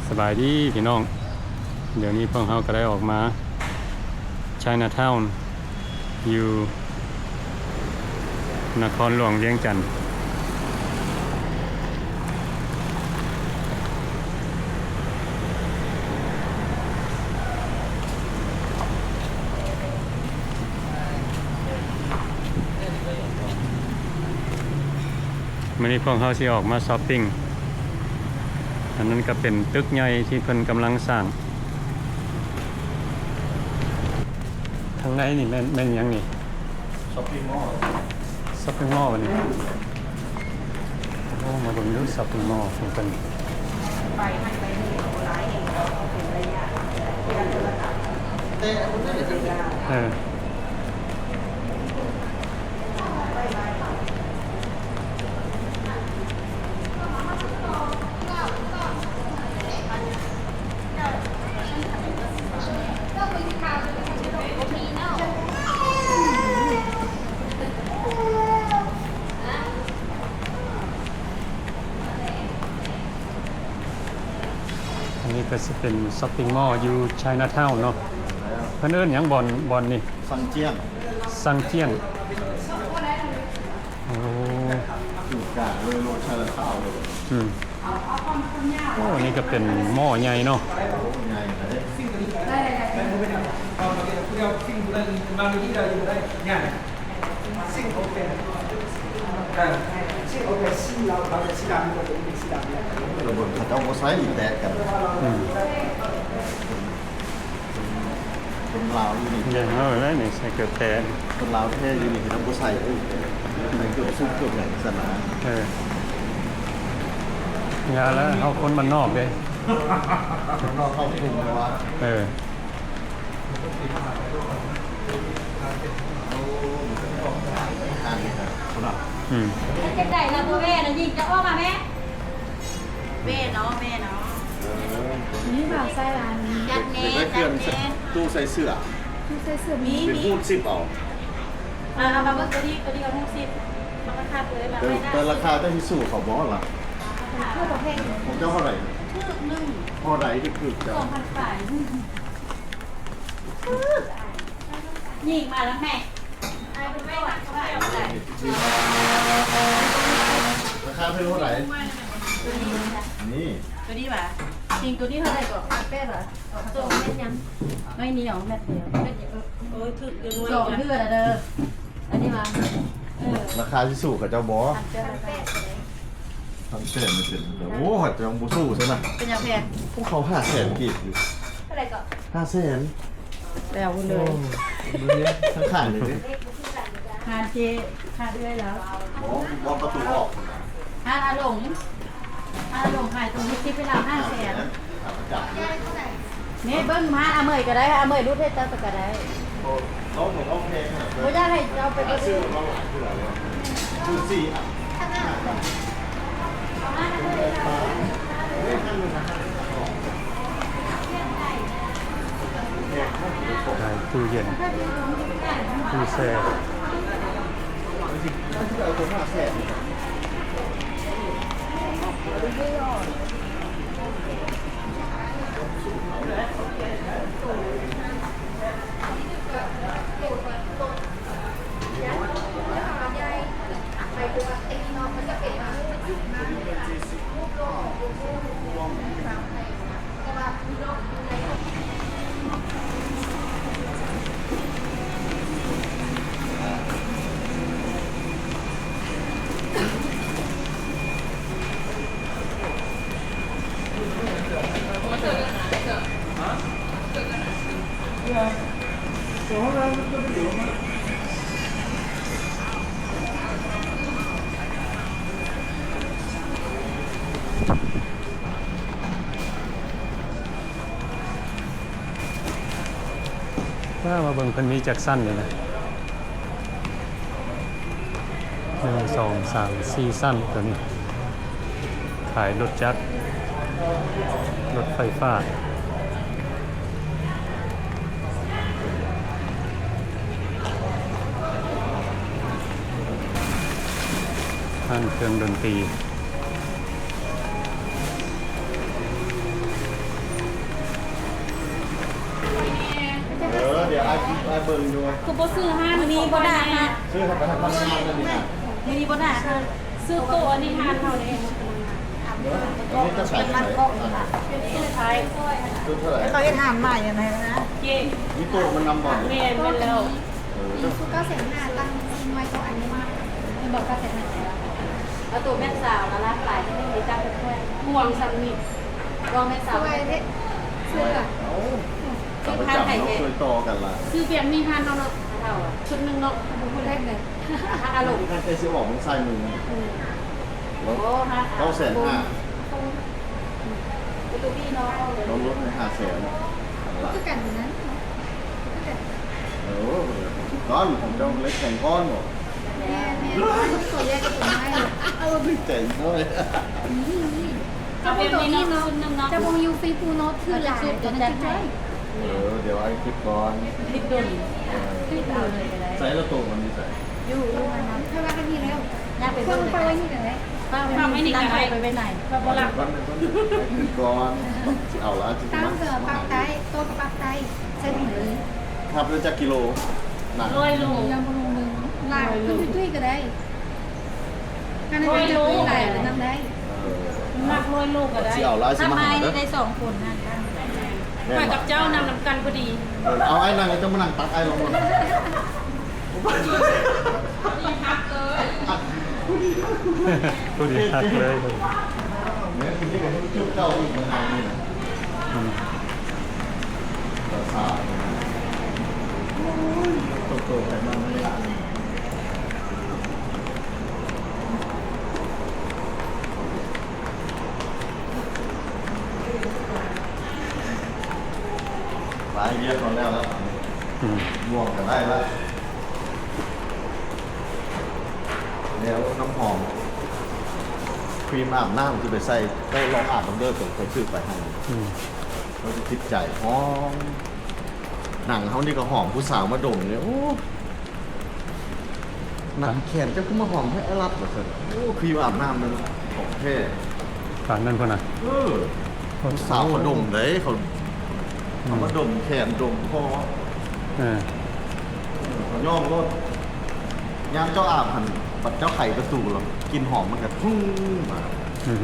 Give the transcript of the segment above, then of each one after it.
สบายดีพี่น้องเดี๋ยวนี้พวกเราก็ได้ออกมา Chinatown อยู่นครหลวงเวียงจันทน์วันนี้พวกเราสิออกมาช้อปปิ้งอันนั้นก็เป็นตึกใหญ่ที่เพิ่นกำลังสร้างทางในนี่แม่นยังนี่ช้อปปิ้งมอลวันนี้โอ้มาเบิ่งดูช้อปปิ้งมอลของเพิ่นไปให้ไปนี่หลายเป็นระยะอันนี้ก็จะเป็นช้อปปิ้งมอลล์อยู่ไชน่าทาวน์เนาะเพิ่นเอิ้นหยังบอนนี่ซังเจียนโอ้อยู่กลางเลยโรชาละข้าวเลยโอ้นี่ก็เป็นหม้อใหญ่เนาะใหญ่เลยระบบเขาต้องใช้อีแตกกันคนลาวอยู่นี่เดี๋ยวเอาไว้นี่ใส่เกือบแทนคนลาวแท้อยู่นี่ต้องใส่ใส่เกือบซุปเกือบแหล่งสนามยาแล้วเอาคนมันนอกเลยนอกเข้าทุ่งเลยว่าจะได้เราตัวแม่นะยิงจะอ้อมาแม่แม่เนาะนี่ค่ะใส่ร้านจัดเน้นตู้ใส่เสื้อมีเป็นพูด10เอามาเมื่อตัวนี้เอาทุก10มันราคาตัวได้แบบไม่ได้แต่ราคาได้ที่สู่เขาบอกหรอเพื่อประเภทของเจ้าเท่าไหร่นึงพอไหนที่คือจะ2,000 บาทยิงมาแล้วแม่ไอ้เป็นแม่วัดเขาได้ราคาเท่าไหร่นี่ตัวนี้ป่ะจริงตัวนี้เท่าไหร่ก่อน8เหรอส่งเม็ดยังไม่เหนียวแม่เดียวโอ้ยถึกยังไง2เดือนเด้ออันนี้มาราคาที่สู่กับเจ้าบอสทั้งเศษไม่เป็นโอ้หัดจังบุสู้ใช่ไหมเป็นยังแพงพวกเขา500,000กี่อยู่เท่าไหร่ก่อน500,000แล้วคุณเลยดูดิทั้งขายเลยดิหาเจหาด้วยแล้วมองประตูออกหาหลงขายตรงนี้คิดไปแล้ว500,000นี่เบิ้งมาเมยก็ได้เมยรู้ได้เจ้าก็ได้เขาเหมือนโอเคขนาดไม่ได้ให้เราไปซื้อมาหลายเท่าไหร่ซื้อ4อ่ะตู้เย็นตู้แช่มาเบิ่งเพิ่นมีจักสั้นเลยนะ1 2 3 4สั้นตัวนี้ขายรถจักรรถไฟฟ้า ห้างเครื่องดนตรี อะไรเบิ่งอยู่ กูบ่ซื้อห้านนี้บ่ได้ฮะ ซื้อเข้าไปทำงานนั่นนี่นะ มีบ่ได้ค่ะ ซื้อตัวอันนี้ห้านเท่านี้ อันนี้จะใส่ไหน ซื้อไทย ชุดเท่าไหร่ เขาจะถามใหม่ยังไงนะ เย่ มีตู้มันนำบ่อน แม่นไปแล้ว ซุปก็เสร็จหน้าตั้งไว้ก็อันนี้มาก มันบอกก็เสร็จแล้วเอาตัวแม่สาวนะรักหลายที่ไม่มีตั้งเป็นถ้วย ห่วงซ้ำนี่ รองแม่สาว ช่วยเด็ดเสื้อ เอ้าจับประจำเขาเคยต่อกันล่ะ ซื้อแบบนี้ห้านเนาะ เท่าอ่ะ ชุดนึงเนาะ พูดเล่นเลยถ้าอารมณ์ ท่านเคยซื้อออกมึงใส่มือแล้ว โอ้ฮะ 950,000 ประตูพี่น้องเลย เราลดให้500,000ล่ะ ก็กันอยู่นั้น เออก้อนผมจะเล็กแข่งก้อนหมด แม่ตัวแยกก็ตัวให้ เอาดึงใจน้อย เอาแบบนี้เนาะชุดนึงเนาะ จะมองยูฟีฟูโนตคือหลายตัวนั้นจะให้ เดี๋ยวไอ้คลิปก่อน คลิปโดนคลิปเอาเลยไปเลย ใส่แล้วตัวมันนี่ใส่ อยู่มันนั้นถ้าว่ากันทีแล้ว ยากไป เพิ่ เพิ่ ง ม ไป ไป ไว้ ไว้ ที่ไหน ป้าไปนี่ตั้งไปไหน แบบบ่ล่ะ ก้อนก่อนเอาละจริง ตั้ มั้ ง ย เกิดปักไตตัวกับปักไตเส้นหรือ ครับแล้วจะกิโลหนัก 100โล ยังบำรุงมือลายขึ้นตุ้ยก็ได้การในการจะตุ้ยลายน้ำได้ หนัก100โลก็ได้ สิเอาละสิ ทำ มา ไม หาเด้ นี่ อ ได้2คนนะ ไปกับเจ้านำนำกันพอดี เอาไอ้นั่งไอ้เจ้ามานั่งตักไอ้ลงมา ตัวดีทักเลย เนี่ยคุณที่กับจุดเจ้าอีกมันนี่นะ อืม ต่อสายโตๆไปมันไม่ละหลายเยอะก่อนแล้ว อืม ม่วงกันได้แล้วแล้วน้ำหอมครีมอาบน้ำที่ไปใส่ไปลองอาบน้ำเด้อผมเคยซื้อไปให้ อืม เราจะติดใจหอมหนังเขานี่ก็หอมผู้สาวมาดมเนี่ยโอ้หนังแขนเจ้าขึ้นมาหอมให้ไอ้รับเหรอเถอะโอ้ครีมอาบน้ำมันของแท้ ฝากนั่นคนน่ะ ผู้สาวเขาดมเลยเขามาดมแขนดมคอ เออ เขาย่อมรถยามเจ้าอาบหันปัดเจ้าไข่กระสู่หรอกินหอมมันก็พุ่งมา อืม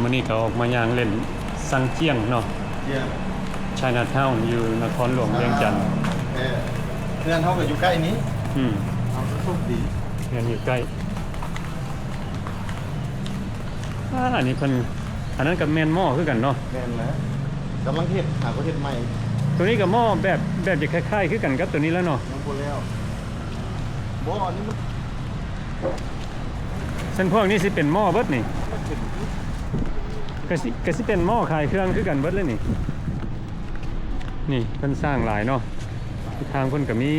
มื้อนี้ก็ออกมาย่างเล่นซังเจียงเนาะ เยี่ยม China Town อยู่นครหลวงเวียงจันทน์ เพื่อนเขาก็อยู่ใกล้นี้ อืม เอาโชคดี เรียนอยู่ใกล้อันนี้เพิ่นอันนั้นกับแม่นหม้อคือกันเนาะ แม่นแล้วกำลังเฮ็ดหาประเทศใหม่ ตัวนี้กับหม้อแบบจะคล้ายๆคือกันกับตัวนี้แล้วเนาะ ยังพูดแล้วบ่อันนี้มัน เส้นพวกนี้สิเป็นหม้อเบิดนี่ก็สิเป็นหม้อขายเครื่องคือกันเบิดเลยนี่ นี่เพิ่นสร้างหลายเนาะทางเพิ่นก็มี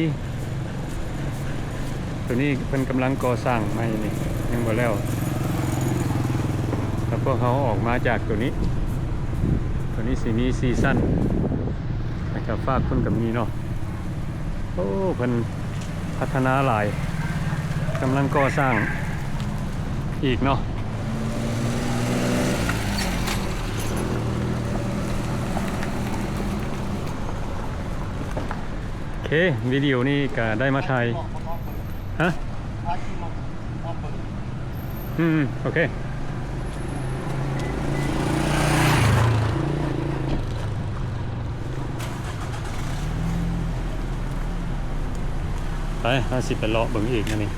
ตัวนี้เพิ่นกำลังก่อสร้างใหม่นี่ยังบ่แล้วแล้วพวกเขาออกมาจากตัวนี้ ตัวนี้สิมีซีซั่นนะครับฝากเพิ่นก็มีเนาะโอ้เพิ่นพัฒนาหลายกำลังก่อสร้างอีกเนาะโอเควิดีโอนี้ก็ได้มาถ่ายฮะโอเคไป50ไปเลาะเบิ่งอีกนะนี่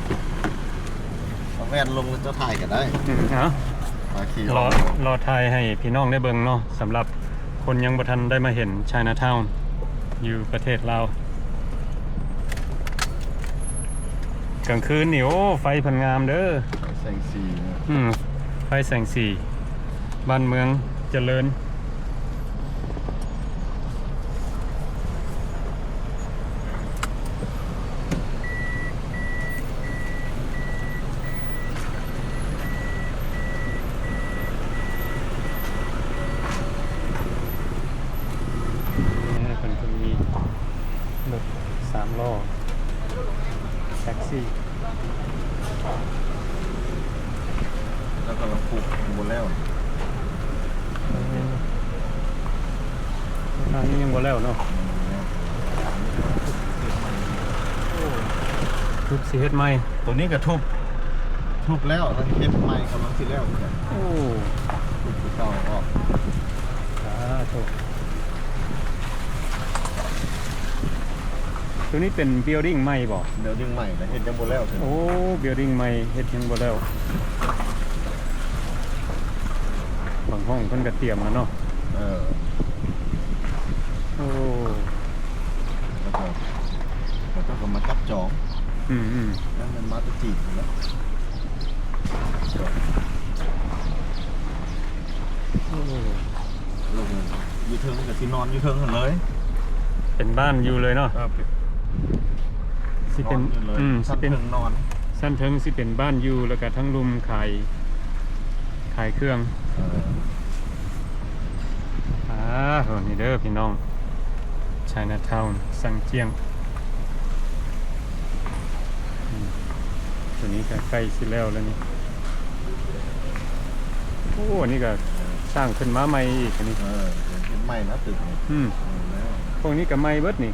เอาแว่นลงแล้วจะถ่ายกันได้ เอา มาขี่ รอถ่ายให้พี่น้องได้เบิ่งเนาะสำหรับคนยังบ่ทันได้มาเห็น China Town อยู่ประเทศลาวกลางคืนนี่โอ้ไฟเพันงามเด้อ แสงสีนะ ไฟแสงสีบ้านเมืองเจริญคนก็มีรถ3 ล้อแท็กซี่ แล้วก็เราปลูกหมดแล้ว ทางนี้ยังบ่แล้วเนาะทุบสิเฮ็ดใหม่ ตัวนี้ก็ทุบแล้วแล้วเฮ็ดใหม่กำลังสิแล้วเนี่ย โอ้ ทุบตัวเก่าออก สาธุตัวนี้เป็น building ใหม่บ่ เดี๋ยวดึงใหม่แล้วเฮ็ดยังบ่แล้วถึง โอ้ building ใหม่เฮ็ดยังบ่แล้วบางห้องเพิ่นก็เตรียมแล้วเนาะ โอ้ แล้วก็มาจับจอง อืม แล้วมันมาตะจีบอยู่แล้ว โอ้ ลงอยู่เทิงกับที่นอนอยู่เทิงกันเลย เป็นบ้านอยู่เลยเนาะ ครับ สิเป็น นอนอยู่เลย สิ ชั้น เป็น เทิงนอน สั้นเทิงสิเป็นบ้านอยู่แล้วก็ทั้งรุมขายเครื่อง โหนี่เด้อพี่น้อง Chinatown สังเจียงตัวนี้ก็ใกล้สิแล้วนี่โอ้นี่ก็สร้างขึ้นมาใหม่อีกอันนี้ เห็นใหม่นะตึกนี่ แล้ว พวกนี้ก็ใหม่เบิดนี่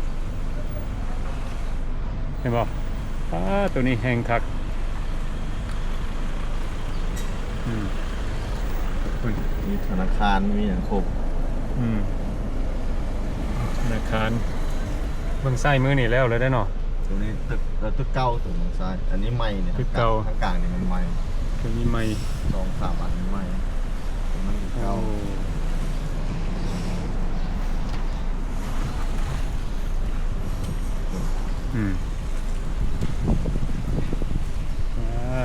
เห็นบ่ตัวนี้แห้งคักขอบคุณ มีธนาคารมีอย่างครบ ธนาคารเบิ่งไส้มือนี่แล้วเลยได้เนาะ ตัวนี้ตึกเก่าตัวทางซ้ายอันนี้ใหม่เนี่ย ตึกเก่า ทางกลางนี่มันใหม่ ตัวนี้ใหม่ 2-3 อันนี้ใหม่ตัวนั้นตึกเก่า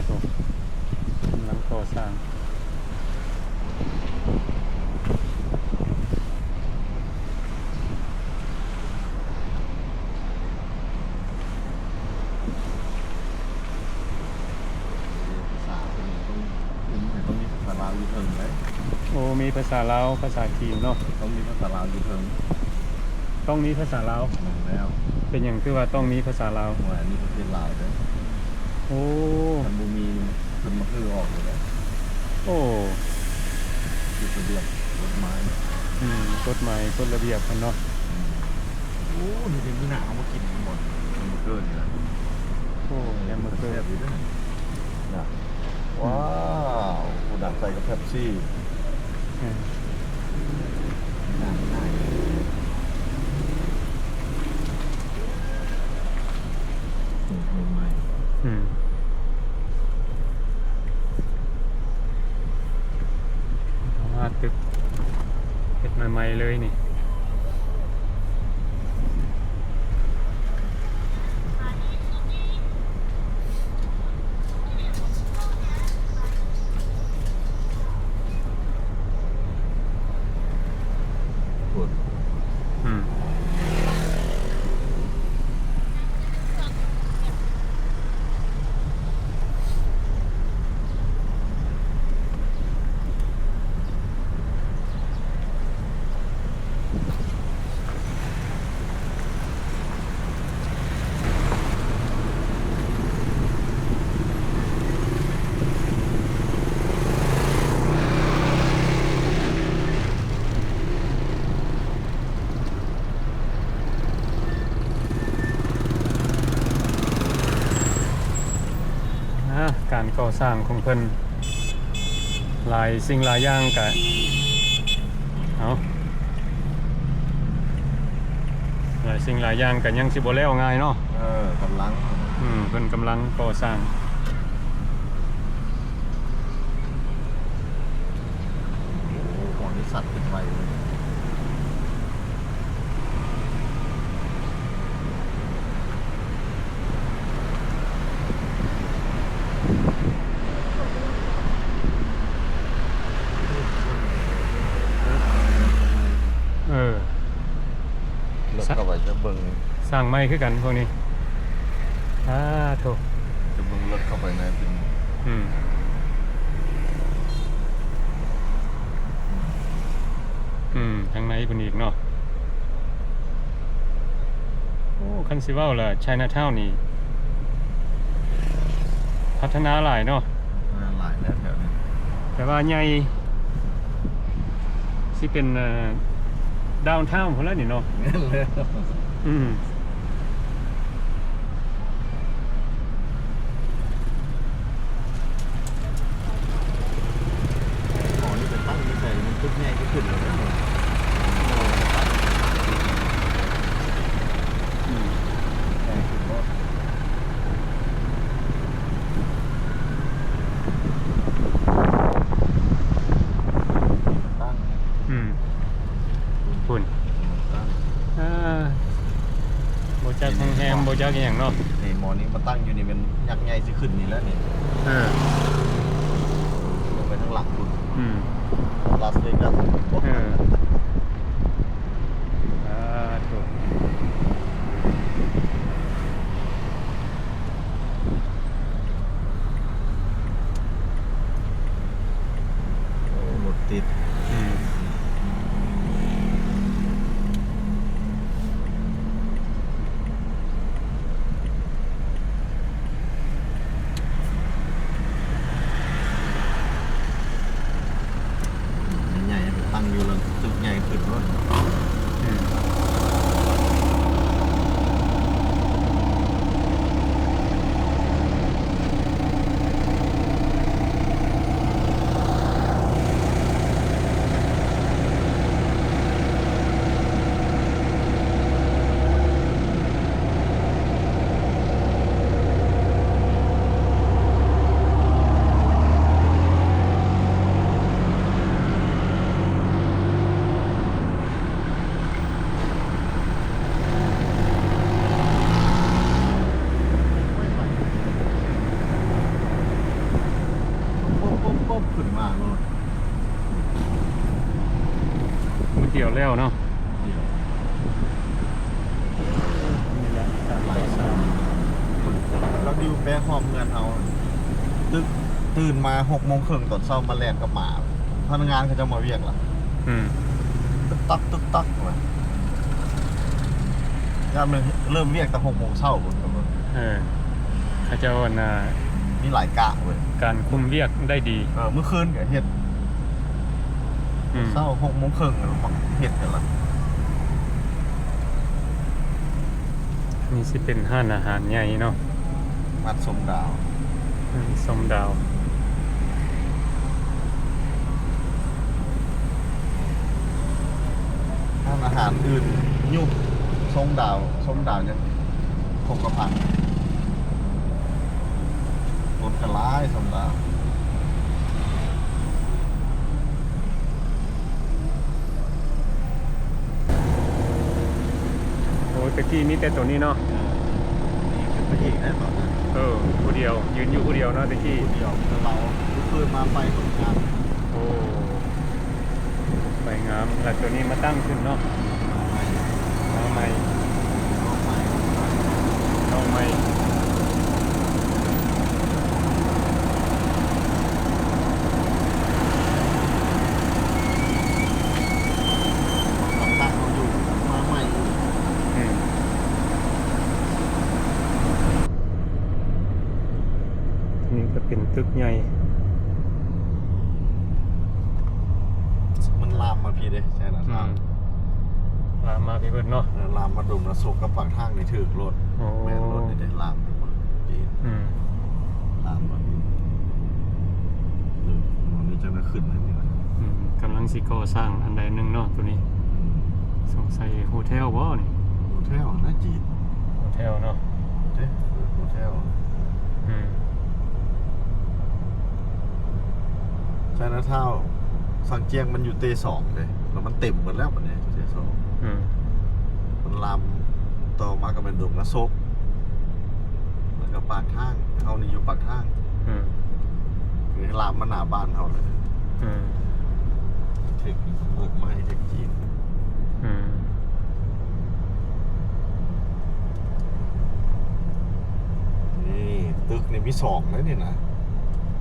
ถูกกำลังก่อสร้างภาษาตัวนี้ต้องมีภาษาลาวอยู่เทิงเลย โอ้มีภาษาลาวภาษาจีนเนาะ ต้องมีภาษาลาวอยู่เทิง ต้องมีภาษาลาว แล้ว เป็นอย่างคือว่าต้องมีภาษาลาว ว่าอันนี้ประเทศลาวเด้อ โอ้ มันบ่มีมันมาคือออกอยู่แล้ว โอ้ คือระเบียบกฎหมาย กฎหมายกฎระเบียบกันเนาะ โอ้นี่เป็นมื้อหน้าเอามากินหมดมันบ่เกินอยู่แล้ว โอ้ยังมาเกิ แซ่ ด บอยู่เด้อนะว้าวผู้ดักใส่กับเป๊ปซี่น่าใหม่ ตึกเฮ็ดใหม่ๆเลยนี่ปวด การก่อสร้างของเพิ่นหลายสิ่งหลายอย่างกะหลายสิ่งหลายอย่างกันยังสิบ่แล้วง่ายเนาะ กำลัง เพิ่นกำลังก่อสร้าง ของที่สัตว์เป็นไวเลยแล้วเข้าไปจะเบิ่ง สร้างไม้คือกันพวกนี้โถ จะเบิ่งรถเข้าไปในเป็น ทางในเพิ่นอีกเนาะโอ้คันสิเว้าล่ะ Chinatown นี่พัฒนาหลายเนาะ หลายแล้วแถวนี้ แต่ว่าใหญ่สิเป็น ดาวน์ทาวน์พุ่นแล้วนี่เนาะ งั้นเลย อืม อ๋อนี่เป็นตั้งไม่ใช่มันตึกใหญ่ก็ขึ้นเลยนะ อืม ใช่ขึ้นรถตั้ง อืมพุ่น ตั้ง โบจักแฮมโบจักอหย่างเนาะ นี่หมอนี้มาตั้งอยู่นี่เป็นยักษ์ใหญ่สิขึ้นนี่แล้วนี่ เออ ลงไปทางหลังคุณ อืม ลาสเวกัส เออถูก โอ้รถติด อืม ใหญ่ๆไปตั้งอยู่แล้วตึกใหญ่ขึ้นรถ อืม ปุ๊บขึ้นมาเลย มือเดียวแล้วเนาะ เดี๋ยว นี่แหละการ ไหล ก่อสร้าง แล้วดิวแปะห้องเงินเอาตึกตื่นมา6:30ตอนเช้ามาแลนกับหมาพนักงานเขาจะมาเรียกล่ะ อืม ตึกตักเลยงานมันเริ่มเรียกแต่6:00เช้าผมก็ เออเขาเจ้าน่ะ มีหลายกะเว้ย การคุมเรียกได้ดี เมื่อคืนก็เฮ็ด อืม เช้า6:30แล้วมาเฮ็ดกันละ นี่สิเป็นห้านอาหารใหญ่เนาะ มัดสมดาว อืมส้มดาว ร้านอาหารอื่นยุบส้มดาวเนี่ยคงกระพันรถกระไล่ส้มดาว โอ้ยตะกี้มีแต่ตัวนี้เนาะ นี่คือพระเอกนะตอนนั้น เออผู้เดียวยืนอยู่ผู้เดียวเนาะตะกี้ ผู้เดียวเราเคยมาไปคนงาน โอ้สวยงามแล้วตัวนี้มาตั้งขึ้นเนาะน้องใหม่น้องใหม่ ตั้งเราอยู่มาใหม่อยู่ อืมนี่ก็เป็นตึกใหญ่ มันลามมาพี่เด้ใช่นะ อื ลาม มลามมาพี่เบิร์ดเนาะ ลามมาดุมแล้วสกกับปากทางในถือรถ โอ้ แม่นรถนี่ได้ลามมาดี อืม ลามมาพี่มันนี่จะมาขึ้นนะนี่นะ อืมกำลังสิก่อสร้างอันใดหนึ่งเนาะตัวนี้สงสัยโฮเทลบ่นี่ โฮเทลน่าจีน โฮเทลเนาะ เจ๊โฮเทล อืม ใช่นะเท่าสังเจียงมันอยู่เตสองเลยแล้วมันเต็มหมดแล้วมันเนี่ยเตสอง อืม มันลามต่อมากับเป็นดงละซกแล้วก็ปากทางเขานี่อยู่ปากทาง อืม นี่ลามมาหน้าบ้านเขาเลย อืม เทคเปิดไม้เทคจีน อืม นี่ตึกนี่มีสองแล้วนี่นะ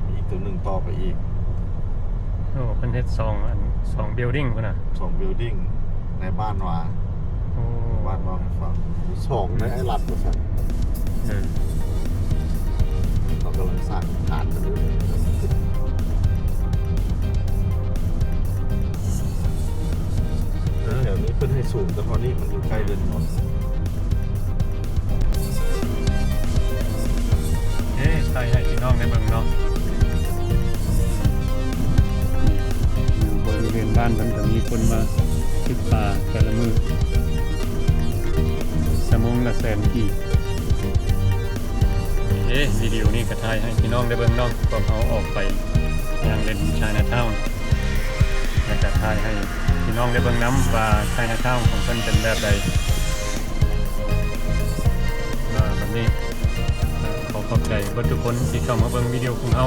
มีอีกตัวหนึ่งต่อไปอีก โอ้เพิ่นเฮ็ด2 building พุ่นน่ะ สองบิลดิ้งในบ้านวา โอ้ บ้านวาให้ฟังมีสองในไอ้หลัดมาสั่ง เออ เขากำลังสั่งฐานกันด้วยแถวนี้เพิ่นให้ สูงแต่พอนี่มันอยู่ใกล้เรือนนอน ใส่ให้พี่น้องในเบิ่งเนาะอยู่บริเวณบ้านมันก็มีคนมาติดปลาแต่ละมือสมงละแสนกี่วิดีโอนี้ก็ถ่ายให้พี่น้องได้เบิ่งเนาะพวกเขาออกไปย่างเล่นชายนาทาวน์แล้วก็ถ่ายให้พี่น้องได้เบิ่งน้ำว่าชายนาทาวน์ของเพิ่นเป็นแบบใดแบบนี้ขอขอบใจเบิดทุกคนที่เข้ามาเบิ่งวิดีโอของเรา